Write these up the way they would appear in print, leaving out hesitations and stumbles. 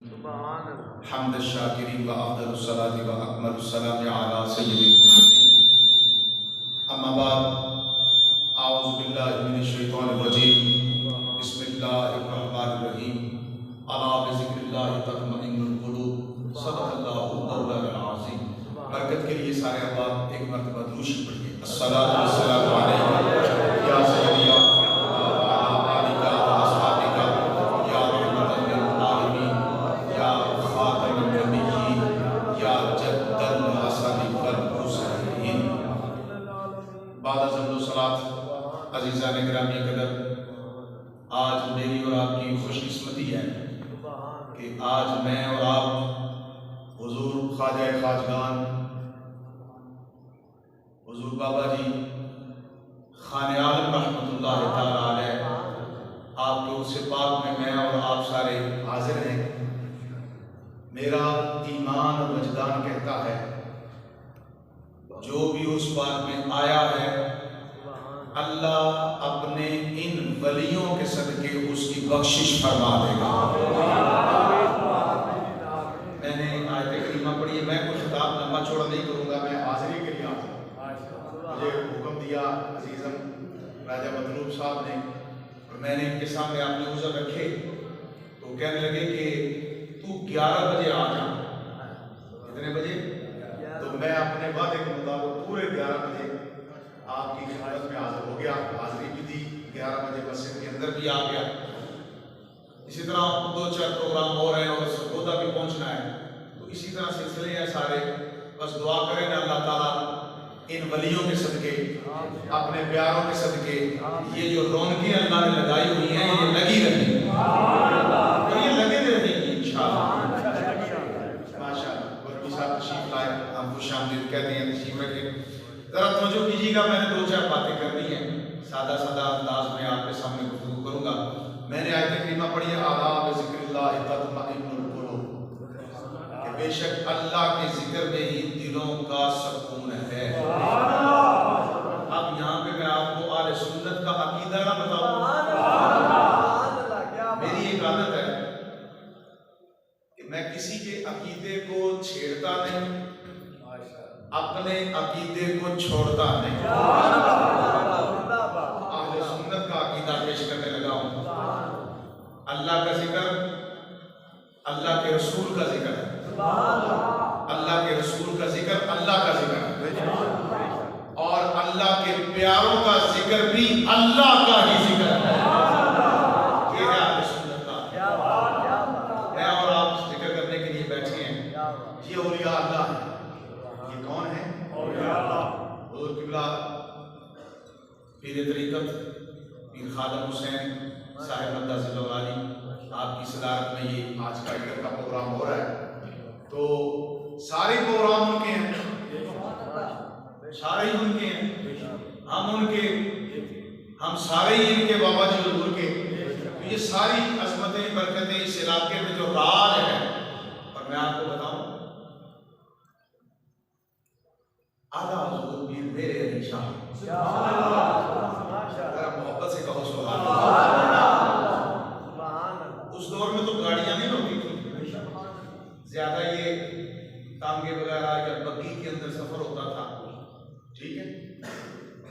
हम्द शाकिरीन व अफ़ज़लुस सलाति व अकमलुस सलाम अला सय्यिदिल मुरसलीन। अम्मा बाद, अऊज़ु बिल्लाहि मिनश शैतानिर रजीम। बिस्मिल्लाहिर रहमानिर रहीम। अला बिज़िक्रिल्लाहि तत्मइन्नुल क़ुलूब। सदक़ल्लाहुल मौलाना अज़ीम। बरकत के लिए सारे अहबाब एक मरतबा दुरूद शरीफ पढ़िए। अस्सलातु वस्सलामु अलैका या सय्यदी या आलिका व अस्हाबिका या रहमतल लिल आलमीन या खातमुन नबिय्यीन या जद्दल हसनी वल हुसैन। बाद अज़्ज़ो सलात अज़ीज़ान गिरामी कदर, आज मेरी और आपकी खुशकिस्मती है कि आज मैं और आप हुजूर ख्वाजा खाजगान हुजूर बाबा जी खाने आलम रहमतुल्लाह ताला अलैह आपके उर्स पाक में मैं और आप सारे हाजिर हैं। मेरा ईमान और वजदान कहता है जो भी उस पाक में आया है अल्लाह अपने इन वलियों के सदके उसकी बख्शिश फरमा देगा। मैंने आयत करीमा पढ़ी है, मैं कुछ खिताब लंबा चौड़ा नहीं करूँगा, मैं हाजिरी के लिए आता हूँ। मुझे हुक्म दिया अजीज़म राजा मतलूब साहब ने और मैंने इनके सामने अपने उज़र रखे तो कहने लगे कि तू 11 बजे आ जा। कितने बजे? तो मैं अपने वादे के मुताबिक पूरे 11 बजे आपकी खिदमत में हाजिर हो गया। हाजिरी भी दी, 11 बजे मस्जिद के अंदर भी आ गया। इसी तरह आपको 2-4 प्रोग्राम हो रहे हैं और सरगोदा भी पहुंचना है, तो इसी तरह सिलसिले हैं सारे। बस दुआ करें ना अल्लाह ताला इन वलियों के सदके, अपने प्यारों के सदके, ये जो रौनकें अल्लाह ने लगाई हुई हैं ये लगी रहेंगी और ये लगे रहेंगी इंशाअल्लाह। माशाअल्लाह। गुरबी साहब तशरीफ लाए, हम खुश आमदीद कहते हैं, तशरीफ रखें। जरा तवज्जो कीजिएगा, मैंने 2-4 बातें करनी है, सादा सादा अंदाज में आपके सामने गुफ्तगू करूंगा। मैंने आयत करीमा पढ़ी है, अला बिज़िक्रिल्लाहि तत्मइन्नुल क़ुलूब, कि बेशक अल्लाह के जिक्र में ही दिलों का सुकून है। अब यहाँ पे मैं आपको आले सुन्नत का अकीदा ना बताऊं, मेरी एक आदत है कि मैं किसी के अकीदे को छेड़ता नहीं, अपने अकीदे को छोड़ता नहीं। आले सुन्नत का अकीदा पेश करने लगा हूं। अल्लाह का जिक्र, अल्लाह के रसूल का जिक्र है, अल्लाह के रसूल का जिक्र अल्लाह का जिक्र है और अल्लाह के प्यारों का जिक्र भी अल्लाह का ही जिक्र है। ये है आले सुन्नत का। मैं और आप जिक्र करने के लिए बैठे हैं, ये औलिया अल्लाह है। ये कौन है? हुजूर किबला पीर तरीक़त पीर खादम हुसैन साहिब मद्दासिल्लहु अली, आपकी सदारत में ये आज का इधर का प्रोग्राम हो रहा है। तो सारे प्रोग्राम उनके हैं, सारे ही उनके हैं, हम सारे ही इनके बाबा जी हुजूर के। तो ये सारी अज़मतें बरकतें इस इलाके में जो राज है, और मैं आपको बताऊं आला हुजूर पीर मेरे अली शाह, जरा मोहब्बत से कहो सुभान अल्लाह। उस दौर में तो गाड़ियां नहीं होती थी, ज्यादा ये तांगे वगैरह या बग्गी के अंदर सफर होता था। ठीक है,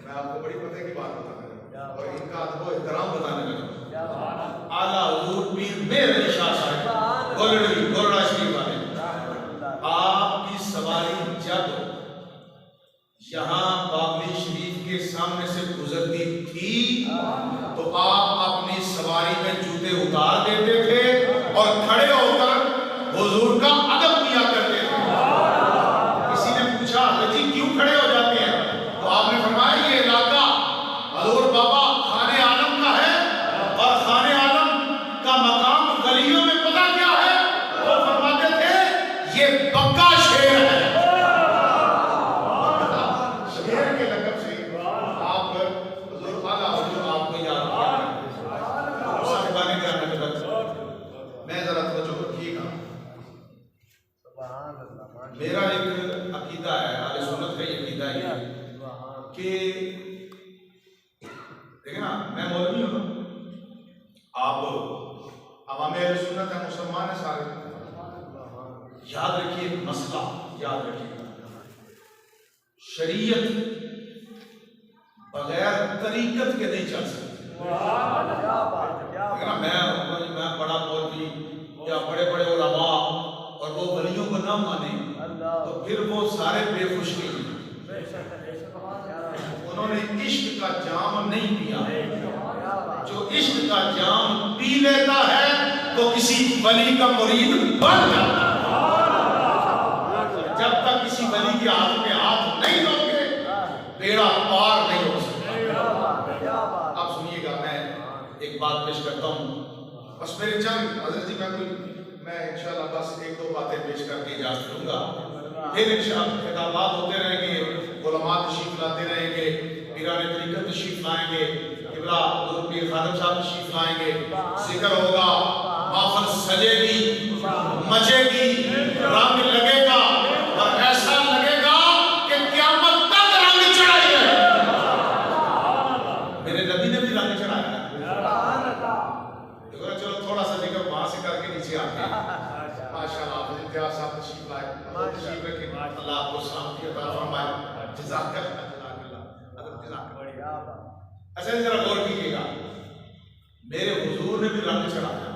मैं आपको बड़ी पते की बात बताने लगा और इनका अदब एहतराम बताने लगा। आला हुजूर पीर मेरे अली शाह साहब गोरड़ा शरीफ वाले, आपकी सवारी जब यहाँ बाबली शरीफ के सामने से गुजरती थी तो आप अपनी सवारी में जूते उतार देते थे और खड़े होकर हुजूर का अदब किया करते थे। किसी ने पूछा जी क्यों खड़े हो जाते हैं, तो आपने फरमाया ये इलाका हुजूर बाबा खाने आलम का है और खाने आलम का मकाम गलियों में पता क्या है, वो फरमाते थे ये पक्का शेर है। मेरा एक अकीदा है, आले सुन्नत का ये अकीदा है कि देखिए ना, मैं मौलवी हूँ, आप अवामे अहले सुन्नत है, मुसलमान है सारे, याद रखिए मसला, याद रखिएगा, शरीयत बगैर तरीकत के नहीं चल सकती। मैं बड़ा मौलवी या बड़े बड़े उलमा और वो वलियों को ना माने तो फिर वो सारे बेखुश नहीं। उन्होंने इश्क का जाम नहीं पिया। जो इश्क का जाम पी लेता है तो किसी वली का मुरीद बन जाता है। जब तक किसी वली के हाथ में हाथ नहीं दोगे बेड़ा पार नहीं हो सकता। आप सुनिएगा, मैं एक बात पेश करता हूँ, बस मेरे चंद हजरत जी, मैं इंशाल्लाह बस एक दो बातें पेश करके इजाजत दूंगा। फिर इंशाल्लाह खिताबात होते रहेंगे, उलमा तशरीफ लाते रहेंगे, पीराने तरीक़त तशरीफ लाएंगे, किबला पीर खादम साहब तशरीफ लाएंगे, जिक्र होगा, महफिल सजेगी, मचेगी, रंग लगेगा और ऐसा लगेगा कि क़यामत तक रंग चढ़ाइए। मेरे नबी ने भी रंग चढ़ाया। चलो थोड़ा सा जिक्र वहां से करके नीचे आते हैं। माशाअल्लाह इम्तियाज साहब तशरीफ लाए, तशरीफ रखें, अल्लाह आपको सलामती अता फरमाए। जज़ाकल्लाह जज़ाकल्लाह। अच्छा जरा गौर कीजिएगा, मेरे हुजूर ने भी रंग चढ़ाया,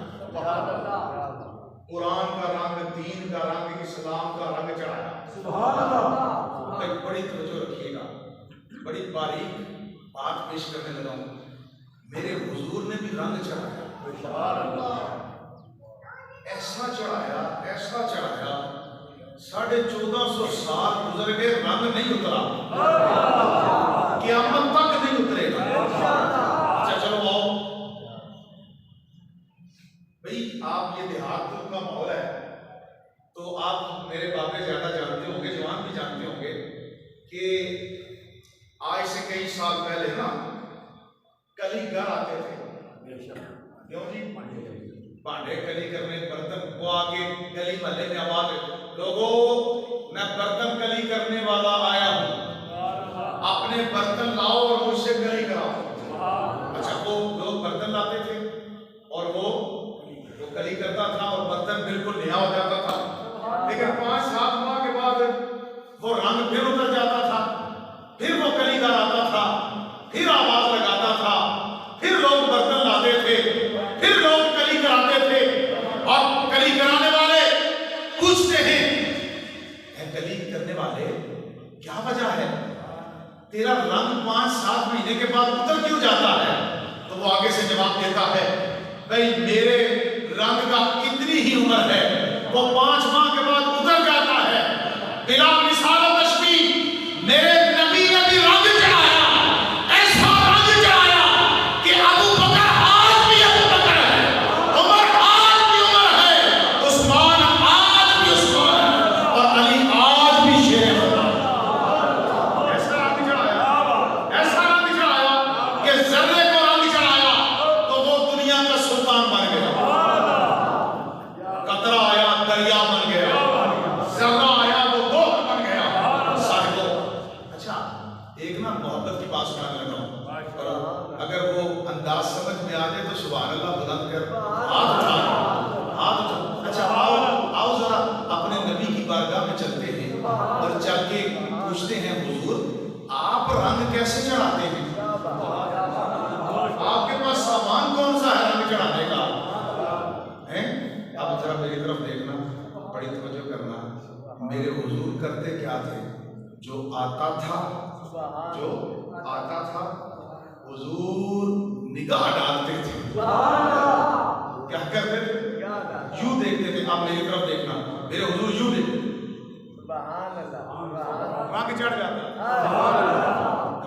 कुरान का रंग, दीन का रंग, इस्लाम का रंग चढ़ाया। एक बड़ी तवज्जो रखिएगा, बड़ी बारीक बात पेश करने लगा हूं। मेरे हुजूर ने भी रंग चढ़ाया, ऐसा चढ़ाया, ऐसा चढ़ाया, 1450 साल गुजर गए, रंग नहीं उतरा, क़यामत तक नहीं उतरेगा। अच्छा चलो आओ भाई, आप ये देहात का माहौल है तो आप मेरे बाबे ज्यादा जानते होंगे, जवान भी जानते होंगे कि आज से कई साल पहले ना कली घर आते थे। क्यों जी? भांडे कली करने, बर्तन को आके गली महल्ले में आवाज, लोगों मैं बर्तन कली करने वाला आया हूं, अपने बर्तन लाओ और मुझसे कली कराओ। अच्छा वो लोग बर्तन लाते थे और वो कली करता था और बर्तन बिल्कुल नया हो जाता था, लेकिन 5-7 माह के बाद वो रंग फिर उतर जाता था, फिर वो कलीकार आता था, फिर आवाज लगाता था, फिर लोग बर्तन लाते थे, फिर लोग कली कराते थे। और कली कराने वाले पूछते हैं, कली करने वाले क्या वजह है, तेरा रंग 5-7 महीने के बाद उतर क्यों जाता है? तो वो आगे से जवाब देता है, भाई मेरे रंग का इतनी ही उम्र है, वो 5 माह के बाद उतर जाता है। बिला मिसाल तशबीह मेरे नबी ने भी रंग चढ़ाया, ऐसा रंग चढ़ाया कि अबू बकर आज भी अबू बकर है, उमर आज भी उमर है, उस्मान आज भी उस्मान है और अली आज भी शेर है। ऐसा रंग चढ़ाया, ऐसा रंग चढ़ाया कि जर्रे को रंग चढ़ाया तो वो दुनिया का सुल्तान बन गया। कतरा आया दरिया बन गया, जर्रा आया वो गोह बन गया। साहिबो, अच्छा एक ना मोहब्बत की बात सुनाने लगा हूं, अगर वो अंदाज समझ में आ जाए तो सुभान अल्लाह बुलंद कर हाथ उठा, हाथ उठा। अच्छा आओ आओ जरा अपने नबी की बारगाह में चलते हैं और चल के पूछते हैं, हुजूर आप रंग कैसे चढ़ाते हैं? आपके पास सामान कौन सा है रंग चढ़ाने का? हैं? अब जरा मेरी तरफ देखना, बड़ी तवज्जो करना। मेरे हुजूर करते क्या थे? जो आता था, जो आता था हुजूर निगाह डालते थे। क्या करते थे? यूं देखते थे। अब मेरी तरफ देखना, मेरे हुजूर यूं देखते, रंग चढ़ जाता,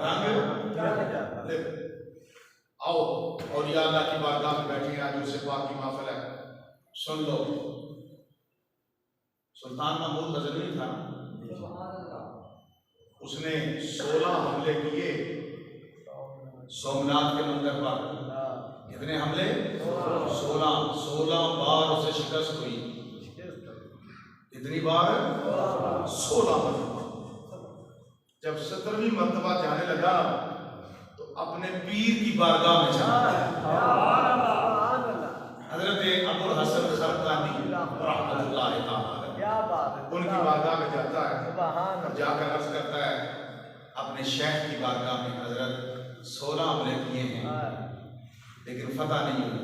रंग ले। आओ और या अल्लाह की बारगाह में बैठे हैं, आज उससे पाक की महफिल है, सुन लो। सुल्तान महमूद गजनवी था, उसने 16 हमले किए सोमनाथ के मंदिर पर। कितने हमले? 16 बार उसे शिकस्त हुई। कितनी बार? 16 बार। जब 17वीं मर्तबा जाने लगा तो अपने पीर की बारगाह में चला। हजरत अबुल हसन खरकानी रहमतुल्लाह अलैह उनकी बारगाह में जाता है, जाकर अर्ज करता है अपने शेख की बारगाह में, हजरत 16 हमले किए हैं लेकिन फतह नहीं हुई,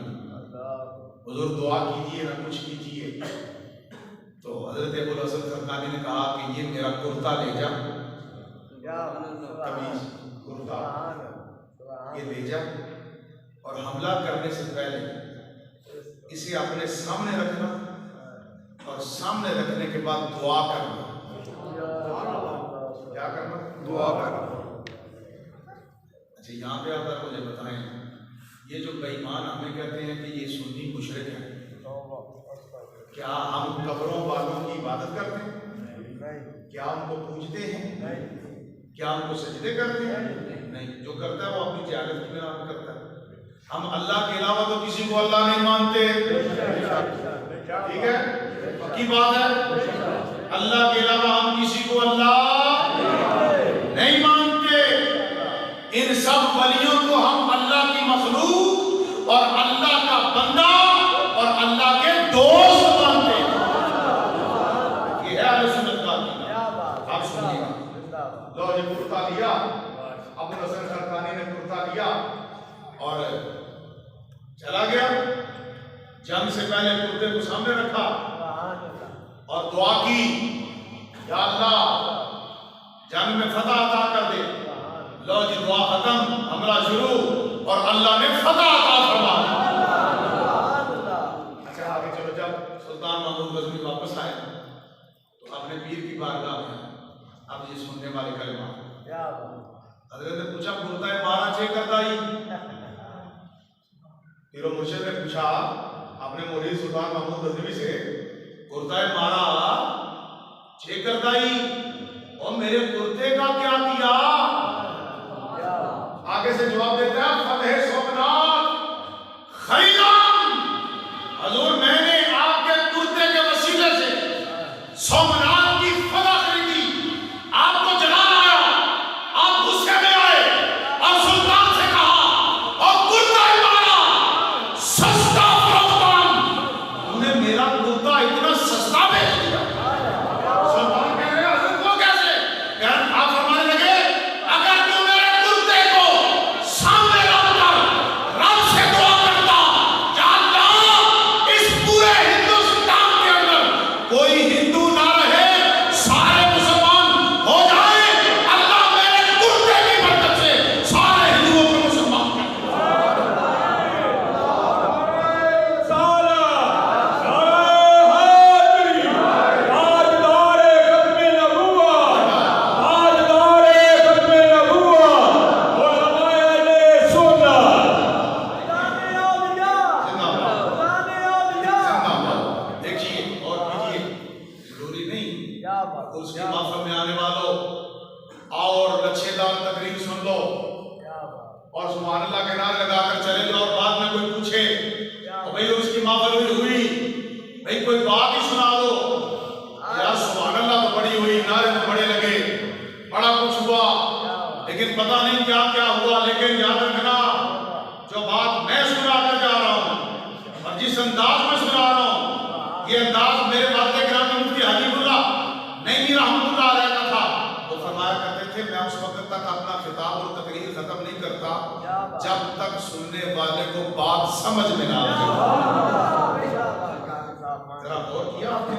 हुजूर दुआ कीजिए ना कुछ कीजिए। तो हजरत अबुल हसन खरकानी ने कहा कि ये मेरा कुर्ता ले जा, कमीज कुर्ता ये ले जा, और हमला करने से पहले इसे अपने सामने रखना और सामने रखने के बाद दुआ करना। क्या करना? दुआ करना। अच्छा, यहाँ पे आकर मुझे बताएं, ये जो बेईमान हमें कहते हैं कि ये सुन्नी मुशरिक है, क्या हम कब्रों वालों की इबादत करते हैं? क्या उनको पूजते हैं? क्या उनको सजदे करते हैं? नहीं। जो करता है वो अपनी जाहिलियत की बिना पर करता है। हम अल्लाह के अलावा तो किसी को अल्लाह नहीं मानते, ठीक है, पक्की बात है। अल्लाह के अलावा हम किसी को अल्लाह नहीं मानते। इन सब वलियों को हम अल्लाह की मखलूक और अल्लाह का बंदा और अल्लाह के दोस्त मानते हैं। ये है अहले सुन्नत का अकीदा। आप सुनिएगा, लो ये कुर्ता लिया, अबुल हसन खरकानी ने कुर्ता लिया और चला गया। जंग से पहले कुर्ते को सामने रखा और दुआ की, या अल्लाह जंग में फतह अता कर दे। लो जी दुआ खत्म, हमला शुरू, और अल्लाह ने फतह अता फरमा दी। अच्छा आगे चलो, जब सुल्तान महमूद गजनी वापस आए तो अपने पीर की बारगाह में, अब ये सुनने वाले कलमा, हजरत ने पूछा कुर्ता मारा चे करदाई। पीरो मुर्शिद ने पूछा अपने मुरीद सुल्तान महमूद गजनवी से, कुर्ता मारा चे करदाई, और मेरे कुर्ते का क्या किया? आगे से जवाब देता है फतेह सोमनाथ खैराम, हजूर मैंने आपके कुर्ते के वसीले से सोमनाथ की फतह खरीदी, आपको जलाना आया, आप गुस्से में आए और सुल्तान से कहा और कुर्ता ही मारा, सस्ता फरोख्तान, तूने मेरा कुर्ता इतना सस्ता बेच दिया। सुल्तान कह रहे हैं वो कैसे? आप फरमाने लगे, अगर तू मेरे कुर्ते को सामने रखकर रब से दुआ करता कि अल्लाह इस पूरे हिंदुस्तान के अंदर कोई हिंदू ना रहे, सारे मुसलमान हो जाए, अल्लाह मेरे कुर्ते की बरकत से सारे हिंदुओं को मुसलमान कर देखिए और कीजिए, जरूरी नहीं उसके माफम में आने वालों और लच्छेदार तकरीर सुन लो और सुभान अल्लाह के नारे लगाकर चले जाओ, और बाद में कोई पूछे तो भाई उसकी माफल हुई, भाई कोई बात ही सुना दो, यार सुभान अल्लाह तो बड़ी हुई, नारे तो बड़े लगे, बड़ा कुछ हुआ, लेकिन पता नहीं क्या क्या हुआ। लेकिन याद रखना, जो बात मैं सुना कर जा रहा हूँ और जिस अंदाज में सुना रहा हूँ, ये अंदाज मेरे वालिद गिरामी मुफ्ती हबीबुल्लाह नईमी रहमतुल्लाह अलैह का था। वो फरमाया करते थे, मैं उस वक्त तक अपना खिताब और तकरीर खत्म नहीं करता जब तक सुनने वाले को बात समझ में ना आए। जरा गौर किया आपने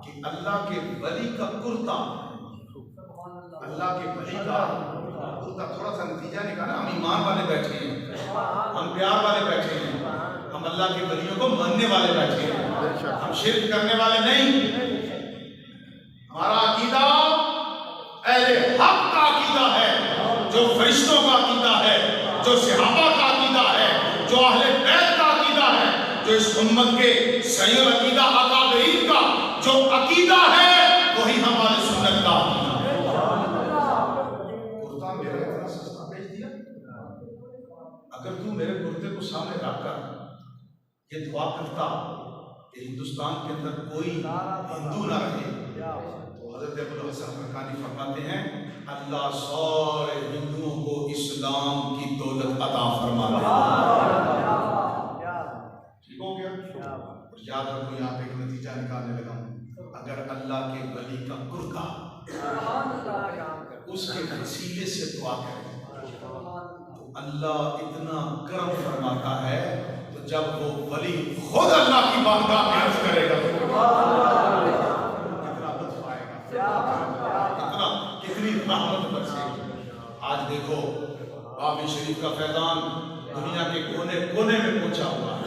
कि अल्लाह के वली का कुर्ता, अल्लाह के वली का कुर्ता, थोड़ा सा नतीजा निकाला। हम ईमान वाले बैठे हैं, हम प्यार वाले बैठे हैं, हम अल्लाह के वलियों को मानने वाले बैठे हैं, हम शिर्क करने वाले नहीं। हमारा अकीदा अहले हक का अकीदा है, जो फरिश्तों का अकीदा है, जो सहाबा का अकीदा है, जो अहले बैत का अकीदा है, जो इस उम्मत के सही अकीदा अकाबरीन का जो अकीदा है, वही हमारे सुन्नत का अकीदा है। कुर्ता मेरा इतना सस्ता बेच दिया, अगर तू मेरे कुर्ते को सामने रखकर ये दुआ करता कि हिंदुस्तान के अंदर कोई हिंदू ना रहे, तो हज़रत अबुल हसन खरकानी फरमाते हैं अल्लाह सारे हिंदुओं को इस्लाम की दौलत अता फरमा दे। ठीक हो गया? और याद रखो, यहाँ पे एक नतीजा निकालने लगा हूँ, अगर अल्लाह के वली का कुर्ता, उसके वसीले से दुआ करें तो अल्लाह इतना करम फरमाता है। तो जब वो वली खुद अल्लाह की बारगाह में अर्ज करेगा कितना लुत्फ आएगा, कितना कितनी रहमत बरसेगी। आज देखो बाबी शरीफ का फैजान दुनिया के कोने कोने में पहुंचा हुआ है।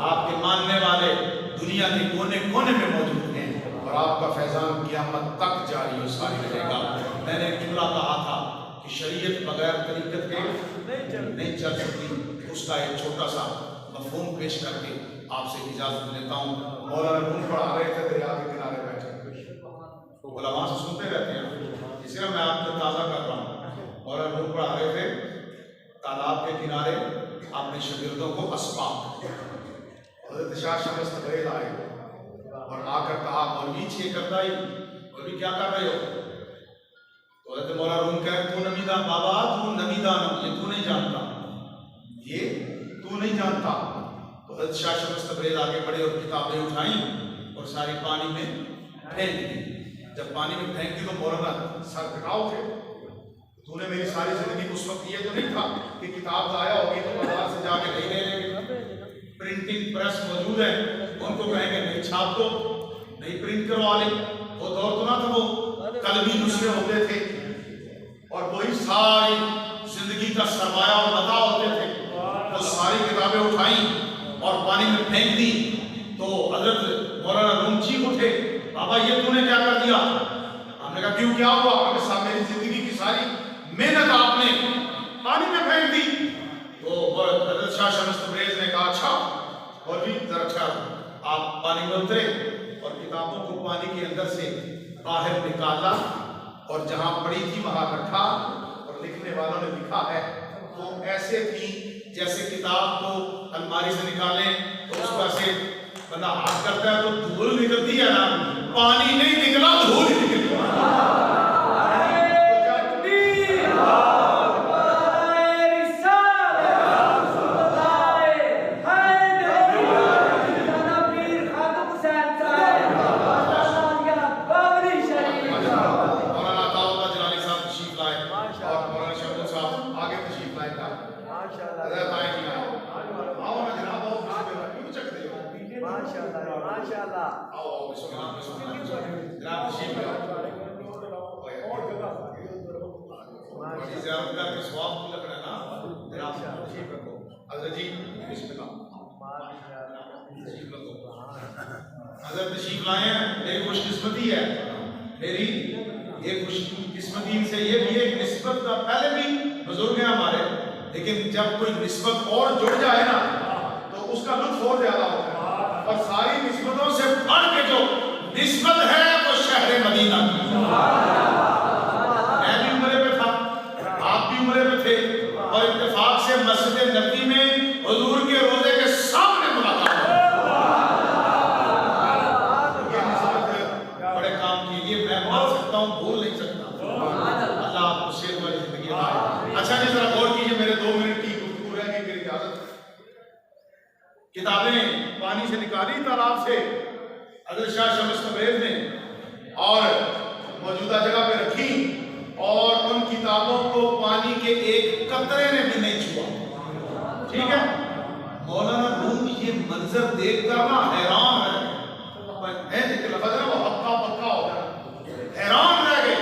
आपके मानने वाले दुनिया के कोने कोने में मौजूद हैं और आपका फैजान क़यामत तक जारी और सारी रहेगा। मैंने जुमला कहा था कि शरीयत बगैर तरीक़त के नहीं चल सकती। उसका एक छोटा सा मफ़हूम पेश करके आपसे इजाज़त लेता हूँ। मौलाना रूम पढ़ा रहे थे, दरिया के किनारे बैठे, उलमा से सुनते रहते हैं, इसलिए मैं आपको ताज़ा कर रहा हूँ। मौलाना रूम पढ़ा रहे थे तालाब के किनारे अपने शागिर्दों को असबाब। हज़रत शाह शमस तब्रेज़ आए और आकर कहा, मौलवी छे करता ही, मौलवी क्या कर रहे हो? तो हज़रत मौला रूम कह, तू नमीदा बाबा, तू नमीदा, ये तू नहीं जानता, ये तू नहीं जानता। तो हज़रत शाह शमस तब्रेज़ आगे बढ़े और किताबें उठाई और सारी पानी में फेंक दी। जब पानी में फेंक दी तो मौलाना सर कटाओ थे, तूने मेरी सारी जिंदगी उस वक्त ये तो नहीं था कि किताब ज़ाया होगी तो बाजार से जाके नहीं ले लेंगे, प्रिंटिंग प्रेस मौजूद है, उनको कहेंगे नहीं छाप दो, नहीं प्रिंट करवा ले। वो दौर तो ना था, वो कलमी नुस्खे होते थे और वही सारी जिंदगी का सरमाया और मता होते थे। वो सारी किताबें उठाई और पानी में फेंक दी तो हजरत मौलाना रूम चीख उठे, बाबा ये तूने क्या कर दिया? हमने कहा क्यों, क्या हुआ? हमने साहब मेरी जिंदगी की सारी मेहनत आपने पानी में फेंक दी। तो हज़रत शाह शमस तब्रेज़ ने कहा, अच्छा और भी जरा ठहरो। आप पानी में उतरे और किताबों को पानी के अंदर से बाहर निकाला और जहां पड़ी थी वहां रखा। और लिखने वालों ने लिखा है वो ऐसे थी जैसे किताब को अलमारी से निकालें तो उसको ऐसे बंदा हाथ करता है तो धूल निकलती है ना, पानी नहीं निकला, धूल निकली। हज़रत तशरीफ लाए हैं, मेरी खुशकिस्मती है, मेरी ये खुशकिस्मती से ये भी एक निस्बत का, पहले भी बुजुर्ग हैं हमारे, लेकिन जब कोई निस्बत और जुड़ जाए ना तो उसका लुत्फ और ज्यादा होता है। और सारी निस्बतों से बढ़ के जो निस्बत है वो शहर मदीना की। मैं भी उम्रे पे था, आप भी उम्रे पे थे और इत्तेफाक से मस्जिद नबी में हुजूर के रोजे के सामने मुलाकात। भूल नहीं सकता। अल्लाह आपको सेहत वाली जिंदगी दे। अच्छा जी, जरा गौर कीजिए, मेरे 2 मिनट की गुफ्तगू रह गई, मेरी इजाजत। किताबें पानी से निकाली तालाब से हज़रत शाह शमस तब्रेज़ ने और मौजूदा जगह पे रखी और उन किताबों को पानी के एक कतरे ने भी नहीं छुआ। ठीक है, मौलाना रूम ये मंजर देख कर ना हैरान है, वो हक्का पक्का हो गया, हैरान रह गए।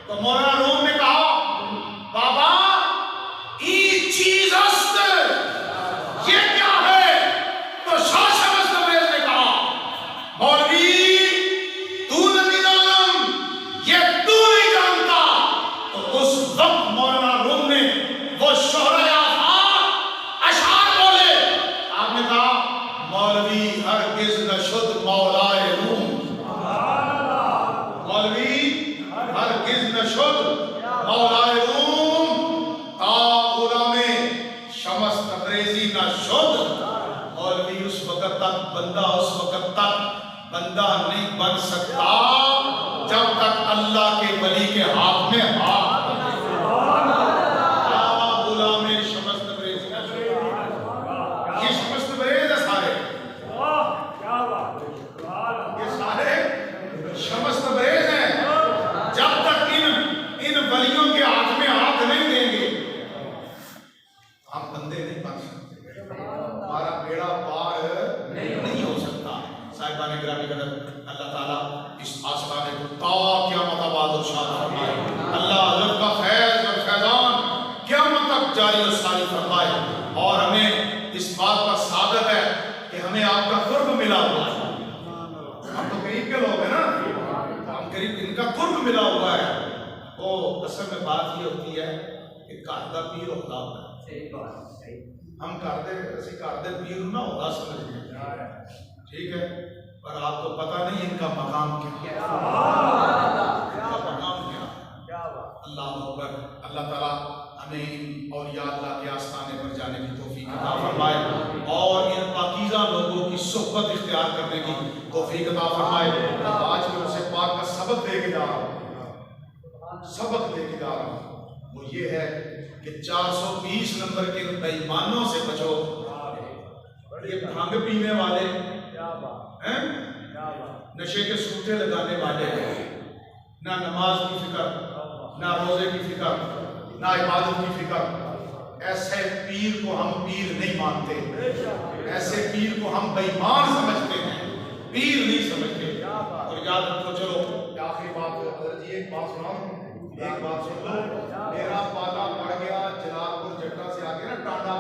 तो मौलाना रूम ने कहा, बाबा ये चीज ये क्या है? तो शाह शमस तब्रेज़ ने कहा, मौलवी तू नहीं जानम, ये तू नहीं जानता। तो उस वक्त मौलाना रूम ने वो शोहरा अशार बोले। आपने कहा, मौलवी हरगिज़ न शुद्ध मौलाए रूम, मौलवी हरगिज़ न शुद्ध मौलाए रूम, ताग़ुलामे शमस तब्रेज़ी न शुद्ध। मौलवी उस वक़्त तक बंदा, उस वक़्त तक बंदा नहीं बन सकता जब तक अल्लाह के वली के हाथ में हाथ। ताग़ुलामे शमस तब्रेज़ी न शुद्ध, ये शमस तब्रेज़ है सारे, ये सारे साहिबान गिरामी कदर, अल्लाह ताला इस आस्थाने को ता क़यामत आबाद और शाद फरमाए। अल्लाह हज़रत का फैज़ और फैज़ान क़यामत तक जारी और सारी फरमाए। और हमें इस बात का सादत है कि हमें आपका कुर्ब मिला हुआ है। हम तो करीब के लोग हैं ना, हम करीब इनका कुर्ब मिला हुआ है। तो असल में बात ये होती है कि घर का पीर होता है, हम करते ऐसे करते पीर ना होगा समझ में, ठीक है, पर आपको पता नहीं इनका मकाम क्या, इनका मकाम क्या। अल्लाह अकबर। अल्लाह ताला हमें इन औलिया अल्लाह के आस्थाने पर जाने की तौफीक अता फरमाए और इन पाकीज़ा लोगों की सोहबत इख्तियार करने की तौफीक अता फरमाए। आज मैं उसे पाक का सबक दे के जा रहा हूँ, सबक दे के जा रहा हूँ, वो ये है कि 420 नंबर के बेईमानों से बचो। ये भांग पीने वाले हैं, नशे के सूटे लगाने वाले, ना नमाज की फिक्र, ना रोजे की फिक्र, ना इबादत की फिक्र। ऐसे पीर को हम पीर नहीं मानते, ऐसे पीर को हम बेईमान समझते हैं, पीर नहीं समझते। और याद रखो, चलो आखिरी बात, जी एक बात सुनाओ, एक बात सुन लो। मेरा पाला पड़ गया जलालपुर जट्टा से आगे ना टांडा,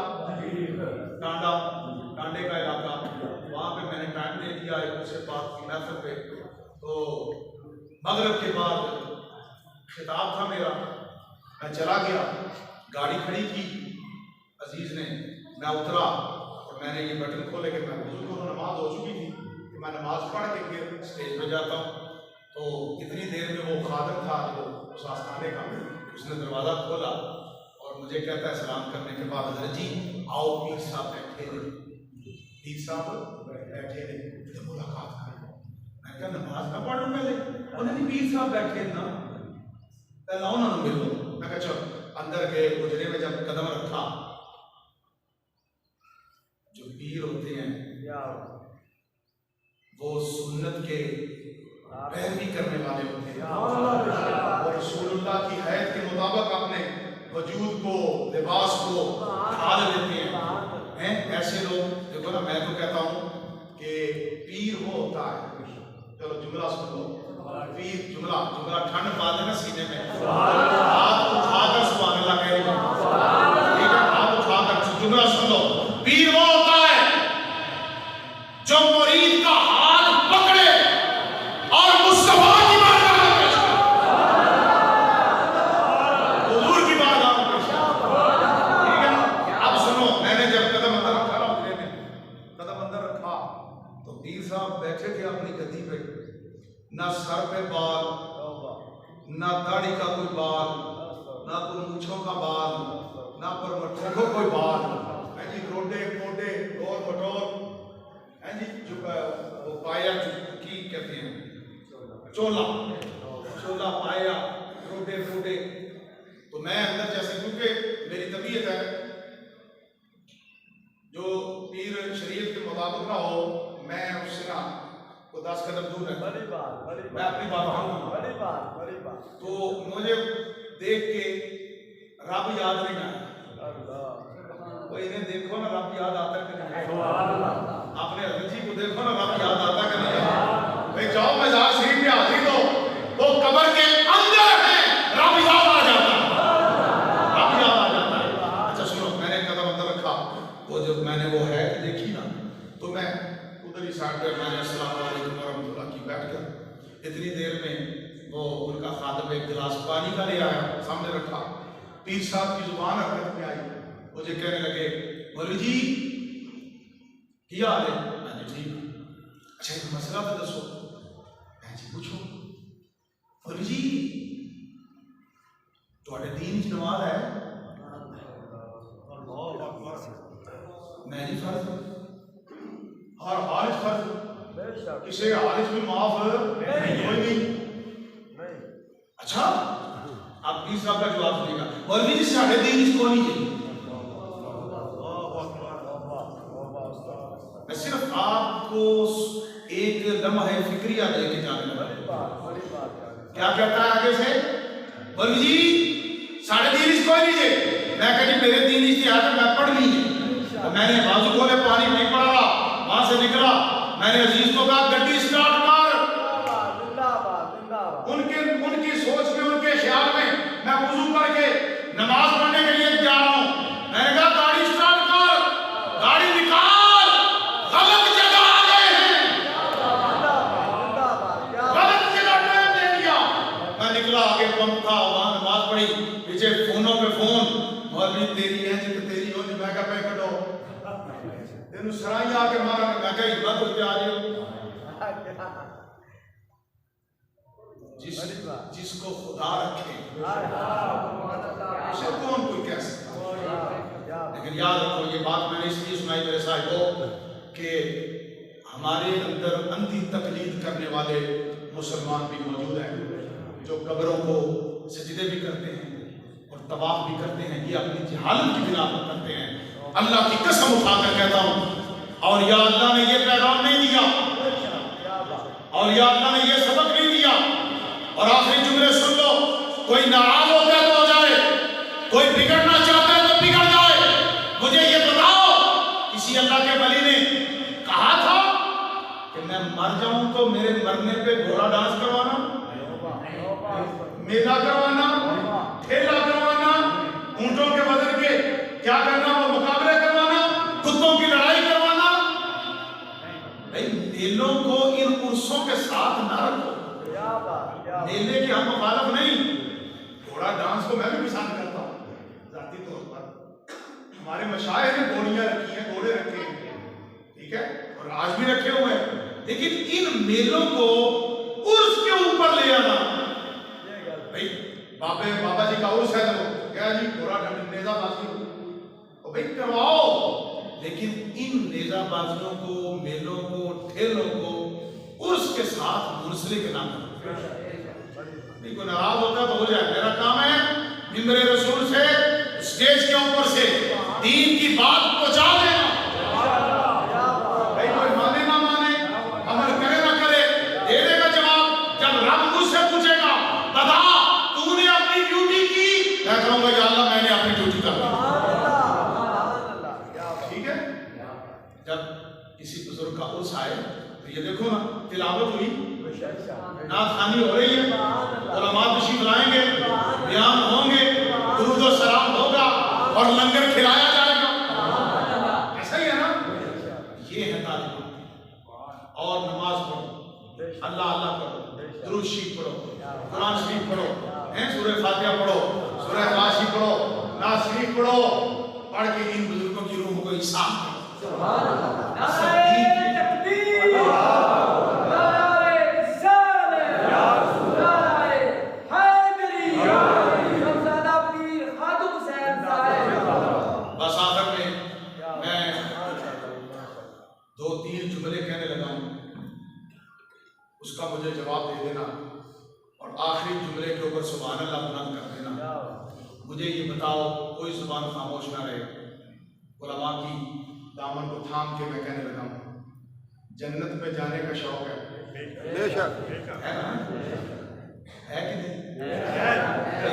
टांडा टांडे का इलाका, वहाँ पे मैंने टाइम दे दिया एक उससे बात की महफिल पे। तो मगरिब के बाद खिताब था मेरा, मैं चला गया, गाड़ी खड़ी की अजीज ने, मैं उतरा और मैंने ये बटन खोले कि मैं वज़ू करूँ, नमाज हो चुकी थी कि मैं नमाज पढ़ के फिर स्टेज पे जाता हूँ। तो इतनी देर में वो खादिम था जो उस आस्थाने का, उसने दरवाज़ा खोला और मुझे कहता है सलाम करने के बाद, हज़रत जी आओ पीर साहब बैठे थे, पीर साहब बैठे थे, मुलाकात करें। मैं क्या नमाज ना पढ़ लूँ पहले? उन्होंने पीर साहब बैठे ना, पहले उन्होंने मिल लो। मैं कहा चलो, अंदर गए, गुजरे में जब कदम रखा, जो पीर होते हैं वो सुन्नत के पैरवी करने वाले होते हैं और रसूलुल्लाह की हैत के मुताबिक अपने वजूद को, लिबास को ढाल लेते हैं। ऐसे लोग देखो ना, मैं तो कहता हूँ कि पीर वो होता है, चलो जुमला सुन लो, पीर जुमला जुमला ठंड बांधे ना सीने में, हाथ उठाकर सुभान अल्लाह कह रही है, ठीक है, हाथ उठाकर जुमला सुन लो। पीर वो होता है जो मुरीद का हाथ पकड़े और मुस्तफा की बारगाह में पेश करे, हुजूर की बारगाह में पेश करे, ठीक है। अब सुनो, मैंने जब कदम अंदर रखा ना, उतरे में कदम अंदर रखा तो पीर साहब बैठे थे अपनी गद्दी पे, ना सर पे बाल, ना दाढ़ी का कोई बाल, ना कोई मूंछों का बाल, ना पर मठों को कोई बाल, है जी, रोडे मोटे और बटोर, है जी, जो वो पाया की कहते हैं, चोला चोला पाया, रोडे मोटे। तो मैं अंदर जैसे, क्योंकि मेरी तबीयत है, जो पीर शरीयत के मुताबिक ना हो, मैं उससे ना वो 10 कदम दूर है, मैं अपनी बात कहूँगा। तो मुझे देख के रब याद नहीं आया, वो इन्हें देखो ना रब याद आता है कि नहीं, अपने हज़रत जी को देखो ना रब याद आता है कि नहीं। भाई जाओ मज़ार शरीफ में हाजिरी दो, वो कब्र के अंदर है, रब याद आ जाता है, रब याद आ जाता है। अच्छा सुनो, मैंने कदम अंदर रखा, वो जब मैंने वो है देखी ना, तो मैं उधर ही साइड पे मैंने अस्सलाम वालेकुम वरहमतुल्लाह की बैठ कर, इतनी देर में वो उनका खादिम एक गिलास पानी का ले आया, सामने रखा, पीर साहब की जुबान हरकत में आई, मुझे कहने लगे, मौलवी जी क्या हाल है? मैंने ठीक। अच्छा एक मसला तो दसो। मैं जी पूछो। मौलवी जी थोड़े दीन च नमाज है? मैं जी फर्ज हर हाल फर्ज, किसी हाल में माफ कोई नहीं। अच्छा आप पीर साहब का जवाब सुनिएगा, मौलवी जी साढ़े दीन को नहीं है। मैं सिर्फ आपको एक लम्हा फिक्रिया दे के जाने लगा। क्या कहता है आगे से? मौलवी जी साढ़े दीन इसको लीजिए। मैं कहती मेरे दीन से आकर मैं पढ़ लीजिए। तो मैंने बाजू खोले, पानी नहीं पड़ा, वहां से निकला, मैंने अजीज को कहा गड्डी स्टार्ट कर। जिंदाबाद जिंदाबाद। उनकी सोच में, उनके ख्याल में मैं वुजू करके नमाज पढ़ने के लिए जा रहा हूं। मैंने कहा गाड़ी स्टार्ट कर, गाड़ी निकाल, गलत जगह आ गए हैं, गलत जगह टर्न दे दिया। मैं निकला, आगे पंप था, वहां नमाज पढ़ी, पीछे फोनों पे फोन, मौलवी तेरी है जित तेरी हो, मैं कहा पे कटो तेन सराई आके मारा। मैं कहा हिम्मत होते आ रही हो। जिसको खुदा रखे उसे कौन कोई कह सकता। लेकिन याद रखो, ये बात मैंने इसलिए सुनाई मेरे साहिबों कि हमारे अंदर अंधी तकलीद करने वाले मुसलमान भी मौजूद हैं, जो कब्रों को सजदे भी करते हैं और तवाफ भी करते हैं। ये अपनी जहालत की बिना पर करते हैं। अल्लाह की कसम उठाकर कहता हूँ, और या अल्लाह ने ये पैगाम नहीं दिया, और या अल्लाह ने ये सबक नहीं दिया। और आखिरी जुमले सुन लो, कोई नाराज होता है तो हो जाए, कोई बिगड़ना चाहता है तो बिगड़ जाए। मुझे ये बताओ, किसी अल्लाह के वली ने कहा था कि मैं मर जाऊं तो मेरे मरने पे घोड़ा डांस करवाना, मेला करवाना, ठेला करवाना, ऊंटों के बदल के क्या करना, वो मुकाबले करवाना, कुत्तों की लड़ाई करवाना। भाई मेलों को इन उर्सों के साथ ना रखो। मेले के हम मुखालफ नहीं, घोड़ा डांस को मैं भी पसंद करता हूँ जाती तौर पर। हमारे मशाइख ने घोड़ियां रखी हैं, घोड़े रखे हैं, ठीक है, और आज भी रखे हुए हैं। लेकिन इन मेलों को उर्स के ऊपर ले आना, भाई बाबा जी का उर्स है तो क्या जी घोड़ा नेजाबाजी हो, भाई करवाओ, लेकिन इन नेजाबाजियों को, मेलों को, ठेलों को उर्स के साथ मुंसलिक ना करो। नहीं कोई नाराज होता तो हो जाए, मेरा काम है मिंबरे रसूल से, स्टेज के ऊपर से दीन की बात पहुंचा देना। भाई कोई माने ना माने, अमल करे ना करे, दे देगा जवाब। जब रब मुझसे पूछेगा बता तूने अपनी ड्यूटी की, मैं कहूंगा या अल्लाह मैंने अपनी ड्यूटी कर दी। ठीक है, जब किसी बुजुर्ग का उर्स आए तो ये देखो ना, तिलावत हुई, नात खानी हो रही है, उलमा तशरीफ लाएंगे, बयान होंगे, दुरूद और सलाम होगा और लंगर खिलाया जाएगा। ऐसा ही है ना, ये है तालीम। और नमाज पढ़ो, अल्लाह अल्लाह करो, दुरूद शरीफ पढ़ो, कुरान शरीफ पढ़ो, सूरह फातिहा पढ़ो, सूरह इखलास पढ़ो, नात शरीफ पढ़ो, पढ़ के इन बुजुर्गों की रूह को इंसाफ करो। बस आखिर में मैं 2-3 जुमले कहने लगा हूं, उसका मुझे जवाब दे देना और आखिरी जुमले के ऊपर सुभान अल्लाह बुलंद कर देना। मुझे ये बताओ, कोई जुबान खामोश ना रहे। उलमा की दामन को थाम के मैं कहने लगा हूं, जन्नत में जाने का शौक है, है ना? है कि नहीं?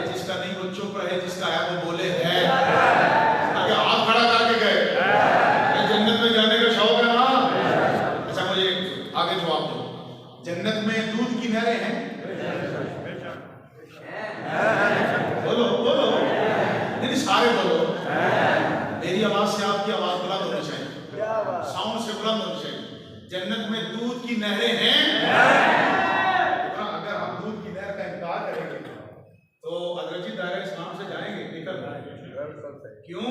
जिसका नहीं वो चुप रहे, जिसका है वो बोले है। आगे हाथ खड़ा करके गए, जन्नत में जाने का शौक है ना? अच्छा मुझे आगे जवाब दो, जन्नत में दूध की नहरें हैं? बोलो बोलो, नहीं सारे बोलो। मेरी आवाज से आपकी आवाज बुलंद होनी चाहिए, साउंड से बुलंद होनी चाहिए। जन्नत में दूध की नहरें हैं? अगर हम दूध की नहर का इनकार करेंगे तो अदरजी दायरा इस्लाम से जाएंगे, निकल जाएंगे। क्यों?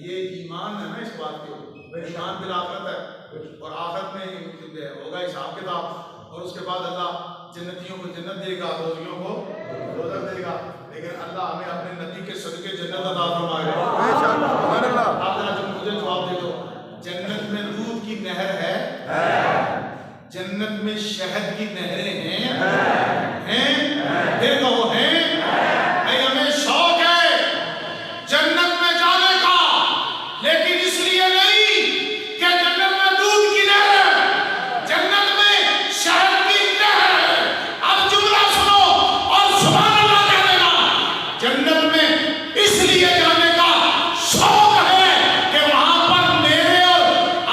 ये ईमान है ना, इस बात के ईमान बिल आखिरत है, और आखिरत में होगा हिसाब किताब, और उसके बाद अल्लाह जन्नतियों को जन्नत देगा, दोज़ियों को दोज़ख देगा। लेकिन अल्लाह हमें अपने नबी के सदके जन्नत अता फरमाएगा। आप जरा जो मुझे जवाब दे दो, जन्नत में दूध की नहर है? जन्नत में शहद की नहरें हैं? फिर कहो हैं? हमें शौक है जन्नत में जाने का, लेकिन इसलिए नहीं कि जन्नत में दूध की नहर है, जन्नत में शहद की नहर है। अब जुमला सुनो और सुभान अल्लाह कह देना। जन्नत में इसलिए जाने का शौक है कि वहां पर मेरे और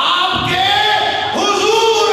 आपके हुजूर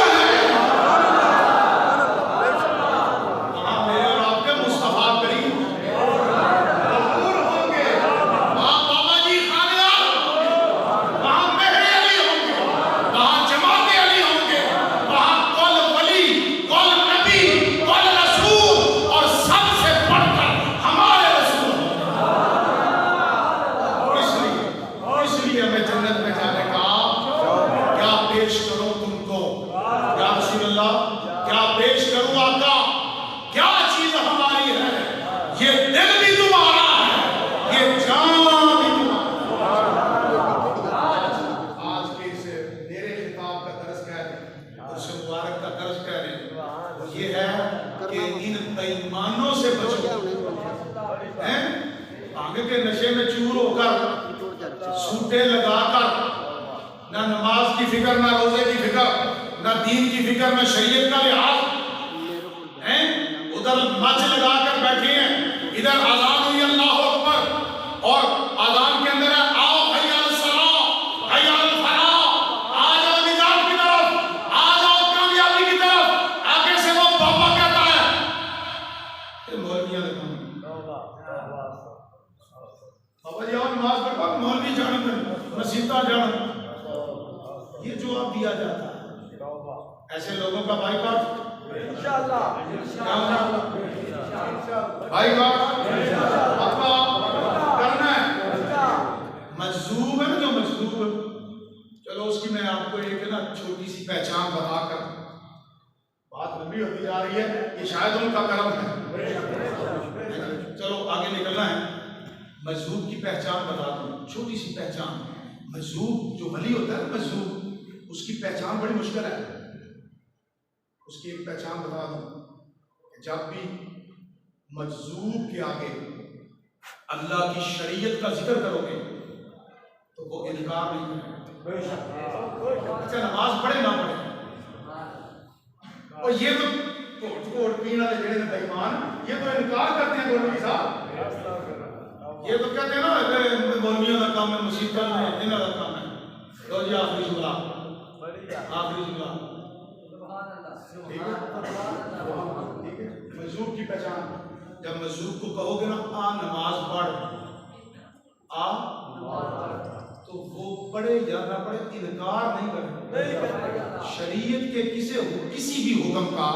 ये है कि इन बेईमानों से बचो। हैं भांग के नशे में चूर होकर, सूटे लगाकर, ना नमाज की फिक्र, ना रोजे की फिक्र, ना दीन की फिक्र, ना शरीयत का लिहाज, हैं उधर मच लगाकर बैठे हैं, इधर आजान हुई अल्लाह अकबर और आजान के अंदर है आओ हय्या अल सलाह हय्या अल फलाह, आ जाओ निजात की तरफ, आ जाओ कामयाबी की तरफ, आगे से वो बाबा कहता है। ये मौलवियां देखो बाबा जी आओ नमाज पढ़ो, मौलवी जानो मसीता जानो, ये जवाब दिया जाता है। ऐसे लोगों का बाइकआउट इंशाअल्लाह आपका करना है। मजलूम है ना, जो मजलूम, चलो उसकी मैं आपको एक ना छोटी सी पहचान बताकर, बात लंबी होती जा रही है, ये शायद उनका कर्म है, चलो आगे निकलना है। मजलूम की पहचान बता दूं, छोटी सी पहचान। मजलूम जो वली होता है ना, मजलूम उसकी पहचान बड़ी मुश्किल है। उसकी एक पहचान बता दूं, जब भी मजलूम के आगे अल्लाह की शरीयत का जिक्र करोगे तो वो इनकार नहीं करेगा। अच्छा नमाज पढ़े ना पढ़े, और ये तो कोट पीने वाले जेड़े बेईमान, ये तो इनकार करते हैं मौलवी साहब, ये तो कहते हैं ना मौलवियों का काम है, मुसीबत में इन्हों का काम है। लो जी आखिरी जुमला, आखिरी जुमला, ठीक है ठीक है। मजलूम की पहचान, जब मजलूम को कहोगे ना आ नमाज पढ़, आ तो वो पढ़े या ना पढ़े इनकार नहीं करेगा। शरीयत के किसी भी हुक्म का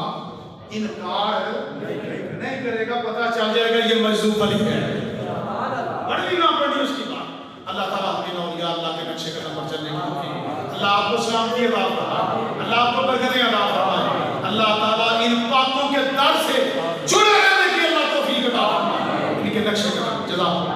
इनकार नहीं करेगा, पता चल जाएगा ये मजलूम वाली है, पढ़नी ना पढ़नी उसकी बात। अल्लाह ताला हमें औलिया अल्लाह के नक्शे कदम पर चलने की तौफीक, अल्लाह आपको सलामती अता फरमाए, अल्लाह आपको बरकतें अता फरमाए, अल्लाह ताला इन पाकों के दर से जुड़े रहने की अल्लाह तौफीक अता फरमाए, इनके नक्शे कदम जज़ाक।